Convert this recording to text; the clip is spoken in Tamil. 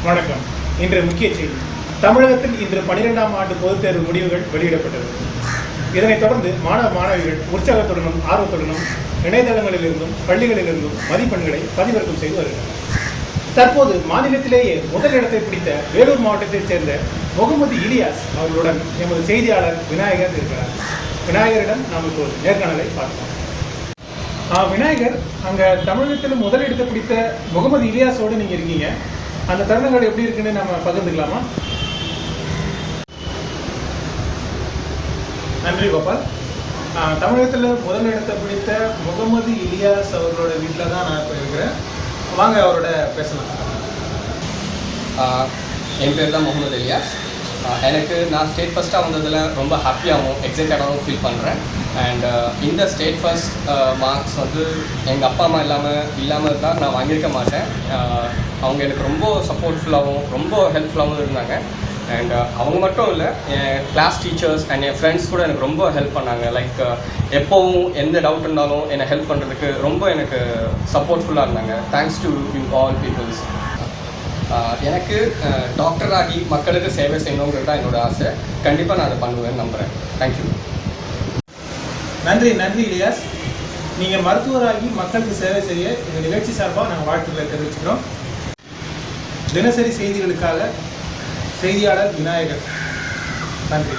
வணக்கம். இன்று முக்கிய செய்தி. தமிழகத்தில் இன்று 12ஆம் ஆண்டு பொதுத் தேர்வு முடிவுகள் வெளியிடப்பட்டது. இதனைத் தொடர்ந்து மாணவிகள் உற்சாகத்துடனும் ஆர்வத்துடனும் இணையதளங்களிலிருந்தும் பள்ளிகளிலிருந்தும் மதிப்பெண்களை பதிவிறக்கம் செய்து வருகின்றனர். தற்போது மாநிலத்திலேயே முதல் இடத்தை பிடித்த வேலூர் மாவட்டத்தைச் சேர்ந்த முகமது இலியாஸ் அவர்களுடன் எமது செய்தியாளர் விநாயகர் இருக்கிறார். விநாயகரிடம் நாம் இப்போது நேர்காணலை பார்ப்போம். விநாயகர், அங்கே தமிழகத்தில் முதல் இடத்தை பிடித்த முகமது இலியாஸோடு நீங்கள் இருக்கீங்க. அந்த தருணங்கள் எப்படி இருக்குன்னு நம்ம பகிர்ந்துக்கலாமா? நன்றி கோபால். தமிழகத்தில் முதல் இடத்தை பிடித்த முகமது இலியாஸ் அவர்களோட வீட்டில் தான் நான் இப்போ இருக்கிறேன். வாங்க அவரோட பேசலாம். என் பேர் தான் முகமது இலியாஸ். நான் ஸ்டேட் ஃபஸ்ட்டாக வந்ததில் ரொம்ப ஹாப்பியாகவும் எக்ஸைட்டடாகவும் ஃபீல் பண்ணுறேன். அண்ட் இந்த ஸ்டேட் ஃபஸ்ட் மார்க்ஸ் எங்கள் அப்பா அம்மா இல்லாமல் இருந்தால் நான் வாங்கியிருக்க மாட்டேன். அவங்க எனக்கு ரொம்ப சப்போர்ட்ஃபுல்லாகவும் ரொம்ப ஹெல்ப்ஃபுல்லாகவும் இருந்தாங்க. அண்ட் அவங்க மட்டும் இல்லை, என் கிளாஸ் டீச்சர்ஸ் அண்ட் என் ஃப்ரெண்ட்ஸ் கூட எனக்கு ரொம்ப ஹெல்ப் பண்ணாங்க. லைக் எப்போவும் எந்த டவுட் இருந்தாலும் என்னை ஹெல்ப் பண்ணுறதுக்கு ரொம்ப எனக்கு சப்போர்ட்ஃபுல்லாக இருந்தாங்க. Thanks to you all peoples. எனக்கு டாக்டராகி மக்களுக்கு சேவை செய்யணுங்கிறது தான் என்னோடய ஆசை. கண்டிப்பாக நான் அதை பண்ணுவேன்னு நம்புகிறேன். தேங்க்யூ. நன்றி இலியாஸ். நீங்கள் மருத்துவராகி மக்களுக்கு சேவை செய்ய இந்த நிகழ்ச்சி சார்பாக நாங்கள் வாழ்த்துக்களை தெரிவிச்சுக்கிறோம். தினசரி செய்திகளுக்காக செய்தியாளர் விநாயகர். நன்றி.